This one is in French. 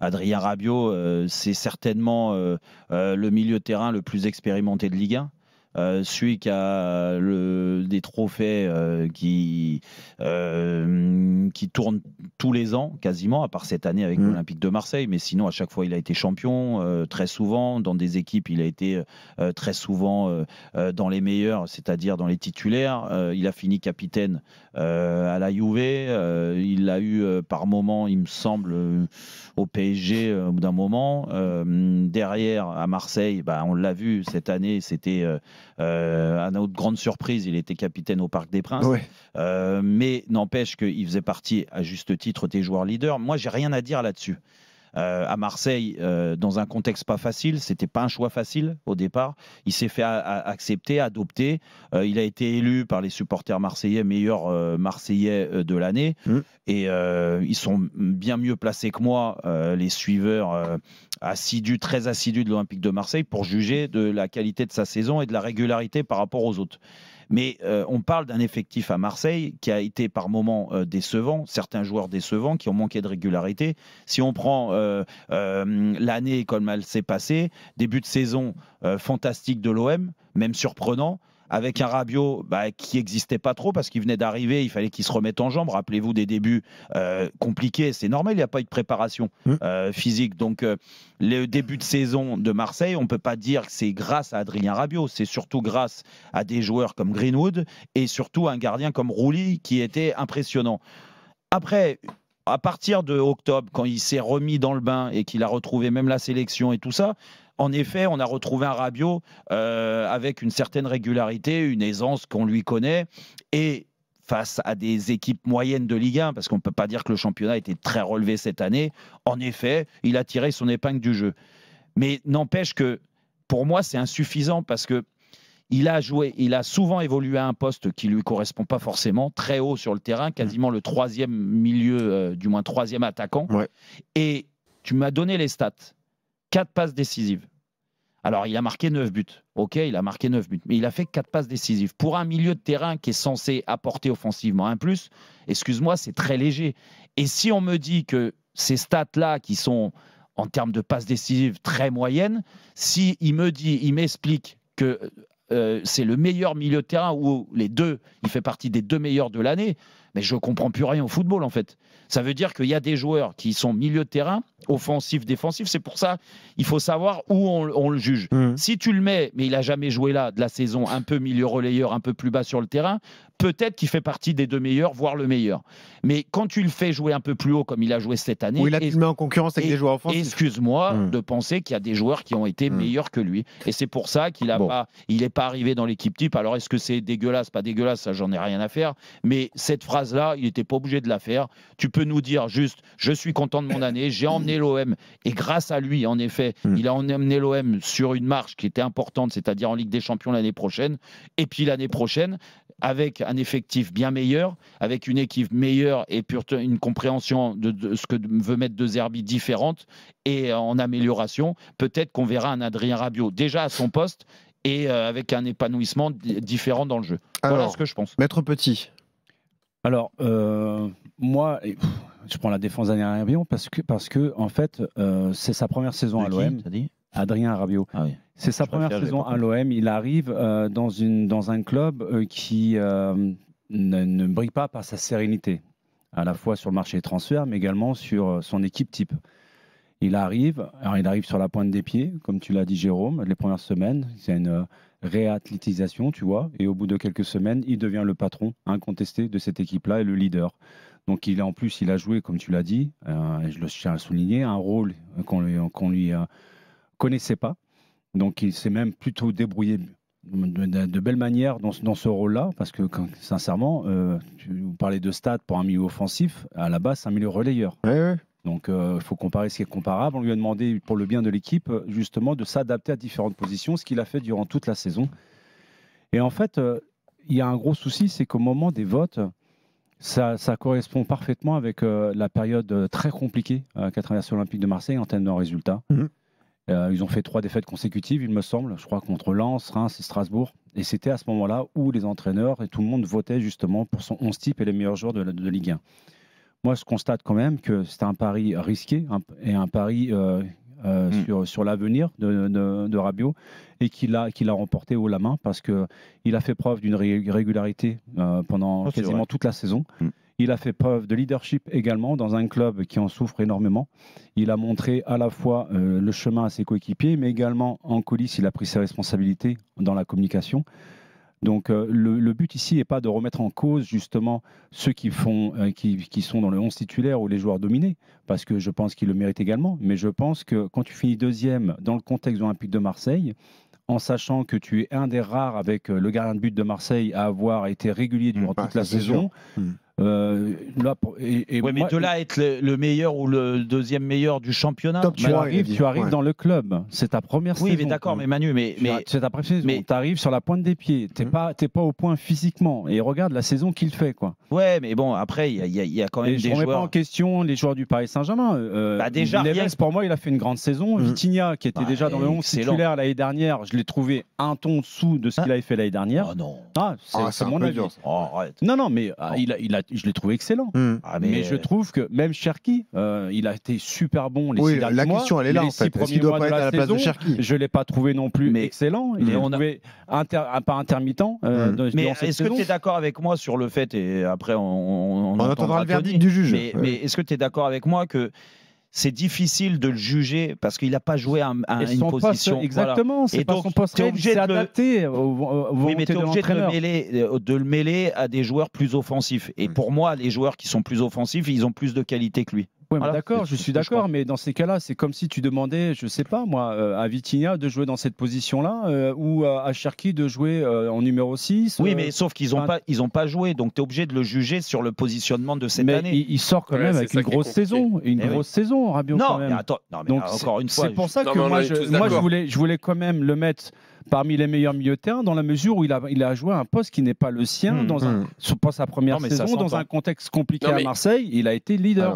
Adrien Rabiot, c'est certainement le milieu de terrain le plus expérimenté de Ligue 1. Celui qui a des trophées qui tournent tous les ans, quasiment, à part cette année avec l'Olympique de Marseille. Mais sinon, à chaque fois, il a été champion, très souvent. Dans des équipes, il a été très souvent dans les meilleurs, c'est-à-dire dans les titulaires. Il a fini capitaine à la Juve. Il l'a eu par moment, il me semble, au PSG au bout d'un moment. Derrière, à Marseille, on l'a vu cette année, c'était... à notre grande surprise, il était capitaine au Parc des Princes. Ouais. Mais n'empêche qu'il faisait partie, à juste titre, des joueurs leaders. Moi, j'ai rien à dire là-dessus. À Marseille, dans un contexte pas facile, c'était pas un choix facile au départ. Il s'est fait accepter, adopter. Il a été élu par les supporters marseillais meilleur Marseillais de l'année. Et ils sont bien mieux placés que moi, les suiveurs assidus, très assidus de l'Olympique de Marseille, pour juger de la qualité de sa saison et de la régularité par rapport aux autres. Mais on parle d'un effectif à Marseille qui a été par moments décevant, certains joueurs décevants qui ont manqué de régularité. Si on prend l'année comme elle s'est passée, début de saison fantastique de l'OM, même surprenant, avec un Rabiot qui n'existait pas trop parce qu'il venait d'arriver, il fallait qu'il se remette en jambes. Rappelez-vous des débuts compliqués, c'est normal, il n'y a pas eu de préparation physique. Donc le début de saison de Marseille, on ne peut pas dire que c'est grâce à Adrien Rabiot, c'est surtout grâce à des joueurs comme Greenwood et surtout un gardien comme Rouli qui était impressionnant. Après, à partir de octobre, quand il s'est remis dans le bain et qu'il a retrouvé même la sélection et tout ça, en effet, on a retrouvé un Rabiot avec une certaine régularité, une aisance qu'on lui connaît. Et face à des équipes moyennes de Ligue 1, parce qu'on ne peut pas dire que le championnat était très relevé cette année, en effet, il a tiré son épingle du jeu. Mais n'empêche que, pour moi, c'est insuffisant parce que il a souvent évolué à un poste qui ne lui correspond pas forcément, très haut sur le terrain, quasiment le troisième milieu, du moins troisième attaquant. Ouais. Et tu m'as donné les stats. 4 passes décisives. Alors, il a marqué 9 buts. OK, il a marqué 9 buts. Mais il a fait 4 passes décisives. Pour un milieu de terrain qui est censé apporter offensivement un plus, excuse-moi, c'est très léger. Et si on me dit que ces stats-là, qui sont en termes de passes décisives très moyennes, si il m'explique que c'est le meilleur milieu de terrain ou les deux, il fait partie des 2 meilleurs de l'année, mais je ne comprends plus rien au football en fait. Ça veut dire qu'il y a des joueurs qui sont milieu de terrain, offensif, défensif. C'est pour ça il faut savoir où on le juge. Si tu le mets, mais il n'a jamais joué là de la saison, un peu milieu relayeur, un peu plus bas sur le terrain, peut-être qu'il fait partie des 2 meilleurs, voire le meilleur. Mais quand tu le fais jouer un peu plus haut, comme il a joué cette année... Oui, là, tu le mets en concurrence avec des joueurs offensifs. Excuse-moi de penser qu'il y a des joueurs qui ont été meilleurs que lui. Et c'est pour ça qu'il n'est pas arrivé dans l'équipe type. Alors, est-ce que c'est dégueulasse, pas dégueulasse? Ça, j'en ai rien à faire. Mais cette phrase-là, il n'était pas obligé de la faire. Tu peux nous dire juste, je suis content de mon année, j'ai emmené l'OM. Et grâce à lui, en effet, il a emmené l'OM sur une marche qui était importante, c'est-à-dire en Ligue des Champions l'année prochaine. Et puis l'année prochaine, avec un effectif bien meilleur, avec une équipe meilleure et une compréhension de ce que veut mettre De Zerbi différente et en amélioration, peut-être qu'on verra un Adrien Rabiot déjà à son poste et avec un épanouissement différent dans le jeu. Alors, voilà ce que je pense. Maître Petit. Alors, moi, je prends la défense d'Adrien Rabiot parce que en fait, c'est sa première saison à l'OM. Adrien Rabiot. Ah oui. C'est sa première saison à l'OM. Il arrive dans un club qui ne brille pas par sa sérénité, à la fois sur le marché des transferts, mais également sur son équipe type. Il arrive sur la pointe des pieds, comme tu l'as dit Jérôme, les premières semaines. C'est une réathlétisation, tu vois. Et au bout de quelques semaines, il devient le patron incontesté de cette équipe-là et le leader. Donc il a joué, comme tu l'as dit, et je le tiens à souligner, un rôle qu'on lui connaissait pas. Donc il s'est même plutôt débrouillé de belle manière dans ce rôle-là, parce que sincèrement, vous parlez de stats pour un milieu offensif, à la base c'est un milieu relayeur. Ouais. Donc il faut comparer ce qui est comparable. On lui a demandé, pour le bien de l'équipe, justement de s'adapter à différentes positions, ce qu'il a fait durant toute la saison. Et en fait, il y a un gros souci, c'est qu'au moment des votes, ça correspond parfaitement avec la période très compliquée qu'a traversé l'Olympique de Marseille en termes de résultats. Ils ont fait 3 défaites consécutives, il me semble, je crois, contre Lens, Reims et Strasbourg. Et c'était à ce moment-là où les entraîneurs et tout le monde votaient justement pour son 11 type et les meilleurs joueurs de Ligue 1. moi, je constate quand même que c'était un pari risqué et un pari sur l'avenir de Rabiot et qu'il a remporté haut la main parce qu'il a fait preuve d'une régularité pendant quasiment toute la saison. Il a fait preuve de leadership également dans un club qui en souffre énormément. Il a montré à la fois le chemin à ses coéquipiers, mais également en coulisses, il a pris ses responsabilités dans la communication. Donc le but ici n'est pas de remettre en cause justement ceux qui sont dans le 11 titulaire ou les joueurs dominés, parce que je pense qu'ils le méritent également. Mais je pense que quand tu finis deuxième dans le contexte de l'Olympique de Marseille, en sachant que tu es un des rares avec le gardien de but de Marseille à avoir été régulier durant toute la saison. Mais de là à être le meilleur ou le deuxième meilleur du championnat, tu arrives dans le club, c'est ta première saison. Oui, mais d'accord, mais Manu, c'est ta première saison. Tu arrives sur la pointe des pieds, t'es pas au point physiquement. Et regarde la saison qu'il fait, quoi. Ouais, mais bon, après il y a quand même des joueurs. Je remets pas en question les joueurs du Paris Saint-Germain. Déjà, Neves, pour moi, il a fait une grande saison. Vitinha, qui était déjà dans le 11 titulaire l'année dernière, je l'ai trouvé un ton dessous de ce qu'il avait fait l'année dernière. Oh non. C'est mon avis. Non, mais je l'ai trouvé excellent. Mais je trouve que même Cherki, il a été super bon les 6 derniers mois. La question, elle est là, en fait. Est-ce qu'il doit pas être à la place de Cherki ? Je ne l'ai pas trouvé non plus excellent. Il est trouvé pas intermittent. Mais est-ce que tu es d'accord avec moi sur le fait, et après on entendra le verdict du juge. Mais est-ce que tu es d'accord avec moi que c'est difficile de le juger parce qu'il n'a pas joué à une position. Exactement, c'est pas son poste. C'est adapté aux volontés de l'entraîneur. De le mêler à des joueurs plus offensifs. Et pour moi, les joueurs qui sont plus offensifs, ils ont plus de qualité que lui. Oui, d'accord, je suis d'accord, mais dans ces cas-là, c'est comme si tu demandais, je sais pas moi, à Vitinha de jouer dans cette position-là ou à Cherki de jouer en numéro 6. Oui, mais sauf qu'ils n'ont pas joué, donc tu es obligé de le juger sur le positionnement de cette année. Il sort quand même avec une grosse saison, Rabiot. Non, mais attends, donc, encore une fois. C'est pour ça que moi, je voulais quand même le mettre parmi les meilleurs milieux de terrain dans la mesure où il a joué un poste qui n'est pas le sien pas sa première saison, dans un contexte compliqué à Marseille, il a été leader.